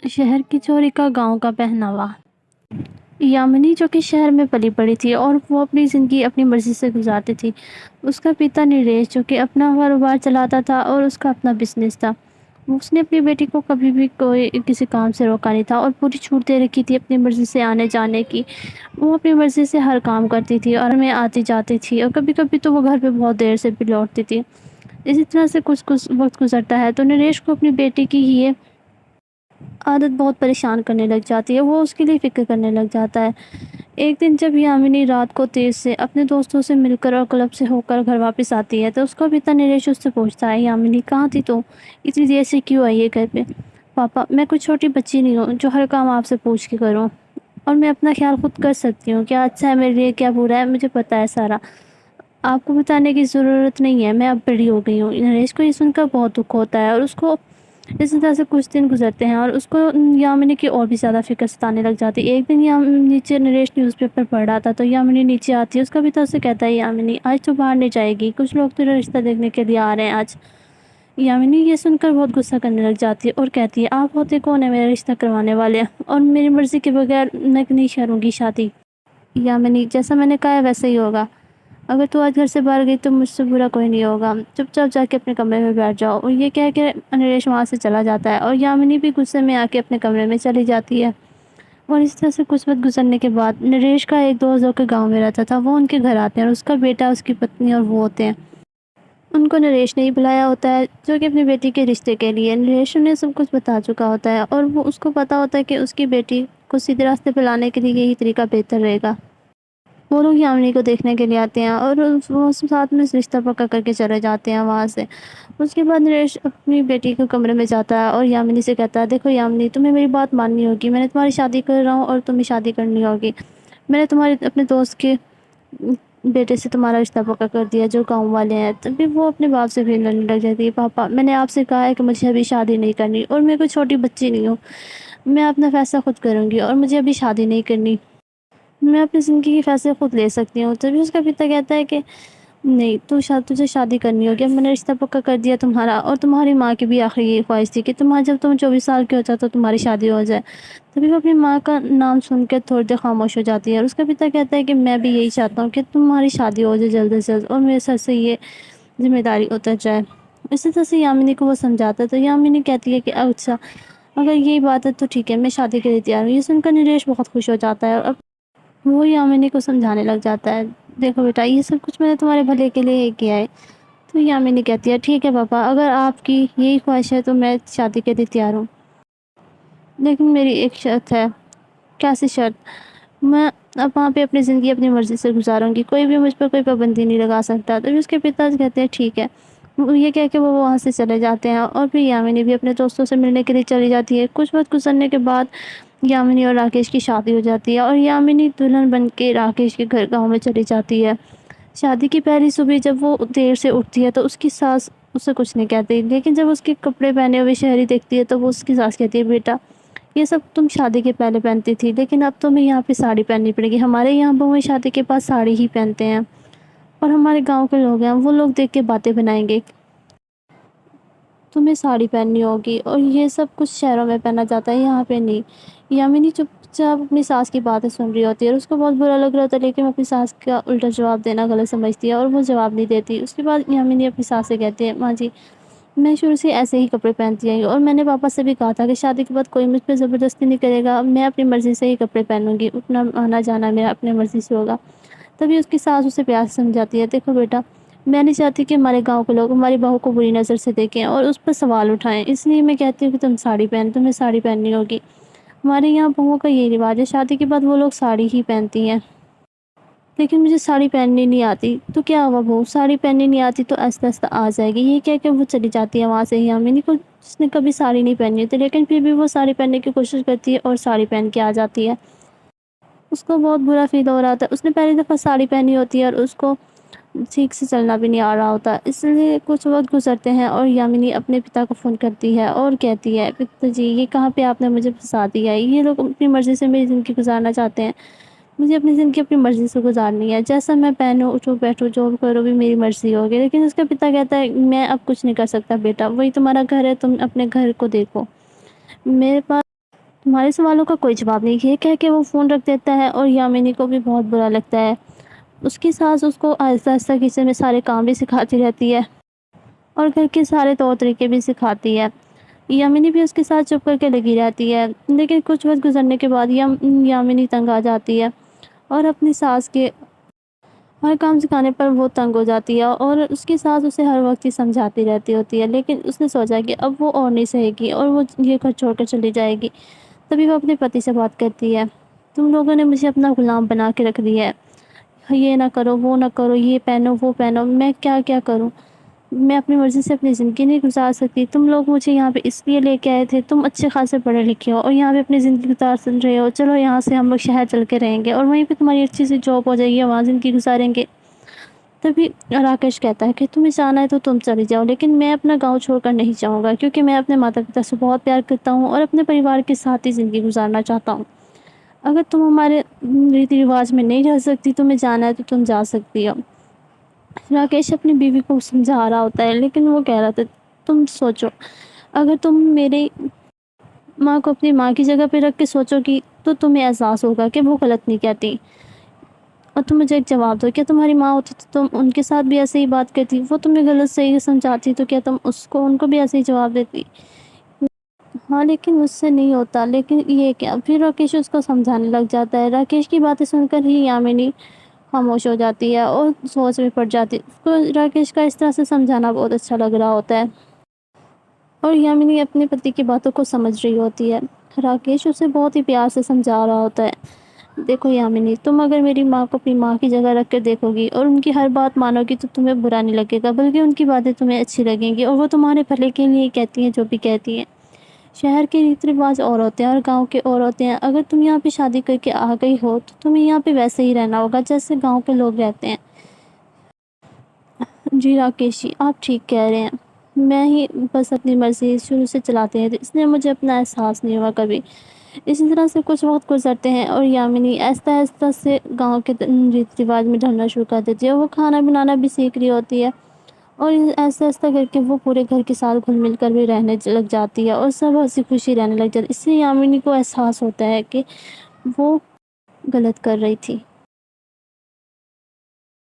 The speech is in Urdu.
شہر کی چوری کا گاؤں کا پہناوا۔ یامنی جو کہ شہر میں پلی بڑھی تھی اور وہ اپنی زندگی اپنی مرضی سے گزارتی تھی۔ اس کا پتا نریش جو کہ اپنا کاروبار چلاتا تھا اور اس کا اپنا بزنس تھا، اس نے اپنی بیٹی کو کبھی بھی کسی کام سے روکا نہیں تھا اور پوری چھوٹ دے رکھی تھی اپنی مرضی سے آنے جانے کی۔ وہ اپنی مرضی سے ہر کام کرتی تھی اور میں آتی جاتی تھی، اور کبھی کبھی تو وہ گھر پہ بہت دیر سے بھی لوٹتی تھی۔ اسی طرح سے کچھ وقت گزرتا ہے تو نریش کو اپنی بیٹی کی یہ عادت بہت پریشان کرنے لگ جاتی ہے، وہ اس کے لیے فکر کرنے لگ جاتا ہے۔ ایک دن جب یامنی رات کو تیز سے اپنے دوستوں سے مل کر اور کلب سے ہو کر گھر واپس آتی ہے تو اس کا پتا نریش اس سے پوچھتا ہے، یامنی کہاں تھی تو اتنی دیر سے کیوں آئی ہے گھر پہ؟ پاپا، میں کوئی چھوٹی بچی نہیں ہوں جو ہر کام آپ سے پوچھ کے کروں، اور میں اپنا خیال خود کر سکتی ہوں، کیا اچھا ہے میرے لیے کیا برا ہے مجھے پتا ہے سارا، آپ کو بتانے کی ضرورت نہیں ہے، میں اب بڑی ہو گئی ہوں۔ نریش کو یہ سن کر بہت دکھ ہوتا ہے اور اس کو اس طرح سے کچھ دن گزرتے ہیں اور اس کو یامنی کی اور بھی زیادہ فکر ستانے لگ جاتی ہے۔ ایک دن نیچے نریش نیوز پیپر پڑھ رہا تھا تو یامنی نیچے آتی ہے، اس کا پتا اسے کہتا ہے، یامنی آج تو باہر نہیں جائے گی، کچھ لوگ تیرا رشتہ دیکھنے کے لیے آ رہے ہیں آج۔ یامنی یہ سن کر بہت غصہ کرنے لگ جاتی ہے اور کہتی ہے، آپ ہوتے کون ہیں میرا رشتہ کروانے والے، اور میری مرضی کے بغیر میں نہیں کروں گی شادی۔ یامنی، جیسا میں نے کہا ہے ویسا ہی ہوگا، اگر تو آج گھر سے باہر گئی تو مجھ سے برا کوئی نہیں ہوگا، چپ چاپ جا کے اپنے کمرے میں بیٹھ جاؤ۔ اور یہ کہہ کے نریش وہاں سے چلا جاتا ہے اور یامنی بھی غصے میں آ کے اپنے کمرے میں چلی جاتی ہے۔ اور اس طرح سے کچھ وقت گزرنے کے بعد نریش کا ایک دوست جو کہ گاؤں میں رہتا تھا وہ ان کے گھر آتے ہیں، اور اس کا بیٹا، اس کی پتنی اور وہ ہوتے ہیں۔ ان کو نریش نے ہی بلایا ہوتا ہے جو کہ اپنی بیٹی کے رشتے کے لیے۔ نریش انہیں سب کچھ بتا چکا ہوتا ہے اور وہ اس کو پتا ہوتا ہے کہ اس کی بیٹی کو سیدھے راستے پہ لانے کے لیے یہی طریقہ بہتر رہے گا۔ وہ لوگ یامنی کو دیکھنے کے لیے آتے ہیں اور وہ ساتھ میں رشتہ پکا کر کے چلے جاتے ہیں وہاں سے۔ اس کے بعد نریش اپنی بیٹی کے کمرے میں جاتا ہے اور یامنی سے کہتا ہے، دیکھو یامنی، تمہیں میری بات ماننی ہوگی، میں نے تمہاری شادی کر رہا ہوں اور تمہیں شادی کرنی ہوگی۔ میں نے اپنے دوست کے بیٹے سے تمہارا رشتہ پکا کر دیا جو گاؤں والے ہیں۔ تبھی وہ اپنے باپ سے بھی لڑنے لگ جاتی ہے، پاپا، میں نے آپ سے کہا ہے کہ مجھے ابھی شادی نہیں کرنی، اور میں کوئی چھوٹی بچی نہیں ہوں، میں اپنا فیصلہ خود کروں گی اور مجھے ابھی شادی نہیں کرنی، میں اپنی زندگی کے فیصلے خود لے سکتی ہوں۔ تبھی اس کا پتا کہتا ہے کہ نہیں، تجھے شادی کرنی ہوگی، اب میں نے رشتہ پکا کر دیا تمہارا، اور تمہاری ماں کی بھی آخری یہ خواہش تھی کہ جب تم 24 سال کے ہو جاؤ تو تمہاری شادی ہو جائے۔ تبھی وہ اپنی ماں کا نام سن کے تھوڑی دیر خاموش ہو جاتی ہے اور اس کا پتا کہتا ہے کہ میں بھی یہی چاہتا ہوں کہ تمہاری شادی ہو جائے جلد سے جلد اور میرے سر سے یہ ذمہ داری اتر جائے۔ اسی طرح سے یامنی کو وہ سمجھاتا ہے تو یامنی کہتی ہے کہ اچھا، اگر یہی بات ہے تو ٹھیک ہے، میں شادی کے لیے تیار ہوں۔ یہ سن کر نریش بہت خوش ہو جاتا ہے اور وہ یامنی کو سمجھانے لگ جاتا ہے، دیکھو بیٹا، یہ سب کچھ میں نے تمہارے بھلے کے لیے ہی کیا ہے۔ تو یامنی کہتی ہے، ٹھیک ہے پاپا، اگر آپ کی یہی خواہش ہے تو میں شادی کے لیے تیار ہوں، لیکن میری ایک شرط ہے۔ کیسی شرط؟ میں اب وہاں پہ اپنی زندگی اپنی مرضی سے گزاروں گی، کوئی بھی مجھ پر کوئی پابندی نہیں لگا سکتا۔ تبھی اس کے پتا کہتے ہیں، ٹھیک ہے۔ یہ کہہ کے وہ وہاں سے چلے جاتے ہیں اور پھر یامنی بھی اپنے دوستوں سے ملنے کے لیے چلی جاتی ہے۔ کچھ وقت گزرنے کے بعد یامنی اور راکیش کی شادی ہو جاتی ہے اور یامنی دلہن بن کے راکیش کے گھر گاؤں میں چلی جاتی ہے۔ شادی کی پہلی صبح جب وہ دیر سے اٹھتی ہے تو اس کی ساس اسے کچھ نہیں کہتی، لیکن جب اس کے کپڑے پہنے ہوئے شہری دیکھتی ہے تو وہ اس کی ساس کہتی ہے، بیٹا، یہ سب تم شادی کے پہلے پہنتی تھی، لیکن اب تمہیں یہاں پہ ساڑی پہننی پڑے گی، ہمارے یہاں بہویں شادی کے بعد ساڑی ہی پہنتے ہیں، اور ہمارے گاؤں کے لوگ ہیں وہ لوگ دیکھ کے باتیں بنائیں گے، تمہیں ساڑی پہننی ہوگی، اور یہ سب کچھ شہروں میں پہنا جاتا ہے، یہاں پہ نہیں۔ یامنی چپ چاپ اپنی ساس کی باتیں سن رہی ہوتی ہے اور اس کو بہت برا لگ رہا ہوتا ہے، لیکن اپنی ساس کا الٹا جواب دینا غلط سمجھتی ہے اور وہ جواب نہیں دیتی۔ اس کے بعد یامنی اپنی ساس سے کہتی ہے، ماں جی، میں شروع سے ایسے ہی کپڑے پہنتی آئی ہوں اور میں نے پاپا سے بھی کہا تھا کہ شادی کے بعد کوئی مجھ پہ زبردستی نہیں کرے گا، میں اپنی مرضی سے ہی کپڑے پہنوں گی، اٹھنا آنا جانا میرا اپنی مرضی سے ہوگا۔ تبھی اس کی ساس اسے پیار سے سمجھاتی ہے، دیکھو بیٹا، میں نہیں چاہتی کہ ہمارے گاؤں کے لوگ ہماری بہو کو بری نظر سے دیکھیں اور اس پر سوال اٹھائیں، اس لیے میں کہتی ہوں کہ تمہیں ساڑی پہننی ہوگی۔ ہمارے یہاں بہوؤں کا یہی رواج ہے، شادی کے بعد وہ لوگ ساڑی ہی پہنتی ہیں، لیکن مجھے ساڑی پہننی نہیں آتی۔ تو کیا ہوا بہو، ساڑی پہننی نہیں آتی تو آہستہ آہستہ آ جائے گی، یہ کہہ کے وہ چلی جاتی ہے وہاں سے۔ یامنی کو جس نے کبھی ساڑی نہیں پہنی ہوتی لیکن پھر بھی وہ ساڑی پہننے کی کوشش کرتی ہے اور ساڑی پہن کے آ جاتی ہے۔ اس کو بہت برا فیل ہو رہا تھا، اس نے پہلی دفعہ ساڑی پہنی ہوتی ہے اور اس کو ٹھیک سے چلنا بھی نہیں آ رہا ہوتا۔ اس لیے کچھ وقت گزرتے ہیں اور یامنی اپنے پتا کو فون کرتی ہے اور کہتی ہے، پتا جی، یہ کہاں پہ آپ نے مجھے پھنسا دیا ہے، یہ لوگ اپنی مرضی سے میری زندگی گزارنا چاہتے ہیں، مجھے اپنی زندگی اپنی مرضی سے گزارنی ہے، جیسا میں پہنوں، اٹھوں، بیٹھوں، جو بھی کروں بھی میری مرضی ہوگی۔ لیکن اس کا پتا کہتا ہے، میں اب کچھ نہیں کر سکتا بیٹا، وہی تمہارا گھر ہے، تم اپنے گھر کو دیکھو، میرے پاس تمہارے سوالوں کا کوئی جواب نہیں، یہ کہہ کے وہ فون رکھ دیتا ہے اور یامنی کو بھی بہت برا لگتا ہے۔ اس کی ساس اس کو آہستہ آہستہ کچن میں سارے کام بھی سکھاتی رہتی ہے اور گھر کے سارے طور طریقے بھی سکھاتی ہے۔ یامنی بھی اس کے ساتھ چپ کر کے لگی رہتی ہے، لیکن کچھ وقت گزرنے کے بعد یامنی تنگ آ جاتی ہے اور اپنی ساس کے ہر کام سکھانے پر وہ تنگ ہو جاتی ہے اور اس کی ساس اسے ہر وقت ہی سمجھاتی رہتی ہوتی ہے، لیکن اس نے سوچا کہ اب وہ اور نہیں سہے گی اور وہ یہ گھر چھوڑ کر چلی جائے گی۔ تبھی وہ اپنے پتی سے بات کرتی ہے، تم لوگوں نے مجھے اپنا غلام بنا کے رکھ دیا ہے، یہ نہ کرو وہ نہ کرو، یہ پہنو وہ پہنو، میں کیا کیا کروں؟ میں اپنی مرضی سے اپنی زندگی نہیں گزار سکتی۔ تم لوگ مجھے یہاں پہ اس لیے لے کے آئے تھے، تم اچھے خاصے پڑھے لکھے ہو اور یہاں پہ اپنی زندگی گزار رہے ہو، چلو یہاں سے ہم لوگ شہر چل کے رہیں گے اور وہیں پہ تمہاری اچھی سی جاب ہو جائے گی، وہاں زندگی گزاریں گے۔ تبھی راکیش کہتا ہے کہ تمہیں جانا ہے تو تم چلی جاؤ، لیکن میں اپنا گاؤں چھوڑ کر نہیں جاؤں گا، کیونکہ میں اپنے ماتا پتا سے بہت پیار کرتا ہوں اور اپنے پریوار کے ساتھ ہی زندگی گزارنا چاہتا ہوں۔ اگر تم ہمارے ریتی رواج میں نہیں رہ سکتی، تمہیں جانا ہے تو تم جا سکتی ہو۔ راکیش اپنی بیوی کو سمجھا رہا ہوتا ہے، لیکن وہ کہہ رہا تھا تم سوچو، اگر تم میری ماں کو اپنی ماں کی جگہ پہ رکھ کے سوچو گی تو تمہیں احساس ہوگا کہ وہ غلط نہیں کہتی۔ اور تم مجھے ایک جواب دو، کیا تمہاری ماں ہوتی تو تم ان کے ساتھ بھی ایسے ہی بات کرتی؟ وہ تمہیں غلط صحیح سمجھاتی تو کیا تم ان کو بھی ایسے ہی جواب دیتی؟ ہاں لیکن مجھ سے نہیں ہوتا، لیکن یہ کیا؟ پھر راکیش اس کو سمجھانے لگ جاتا ہے۔ راکیش کی باتیں سن کر ہی یامنی خاموش ہو جاتی ہے اور سوچ میں پڑ جاتی ہے۔ اس کو راکیش کا اس طرح سے سمجھانا بہت اچھا لگ رہا ہوتا ہے اور یامنی اپنے پتی کی باتوں کو سمجھ رہی ہوتی ہے۔ راکیش اسے بہت ہی پیار سے سمجھا رہا ہوتا ہے، دیکھو یامنی، تم اگر میری ماں کو اپنی ماں کی جگہ رکھ کر دیکھو گی اور ان کی ہر بات مانو گی تو تمہیں برا نہیں لگے گا، بلکہ ان کی باتیں تمہیں اچھی لگیں گی اور وہ تمہارے بھلے کے لیے کہتی ہیں جو بھی کہتی ہیں۔ شہر کے ریت رواج اور ہوتے ہیں اور گاؤں کے اور ہوتے ہیں۔ اگر تم یہاں پہ شادی کر کے آ گئی ہو تو تمہیں یہاں پہ ویسے ہی رہنا ہوگا جیسے گاؤں کے لوگ رہتے ہیں۔ جی راکیش جی، آپ ٹھیک کہہ رہے ہیں، میں ہی بس اپنی مرضی شروع سے چلاتے ہیں، اس لیے مجھے اپنا احساس نہیں ہوا کبھی۔ اسی طرح سے کچھ وقت گزرتے ہیں اور یامنی آہستہ آہستہ سے گاؤں کے ریت رواج میں ڈھلنا شروع کر دیتی ہے۔ وہ کھانا بنانا بھی سیکھ رہی ہوتی ہے اور ایسا ایسا کر کے وہ پورے گھر کے ساتھ گھل مل کر بھی رہنے لگ جاتی ہے اور سب ہنسی خوشی رہنے لگ جاتی ہے۔ اس سے یامنی کو احساس ہوتا ہے کہ وہ غلط کر رہی تھی۔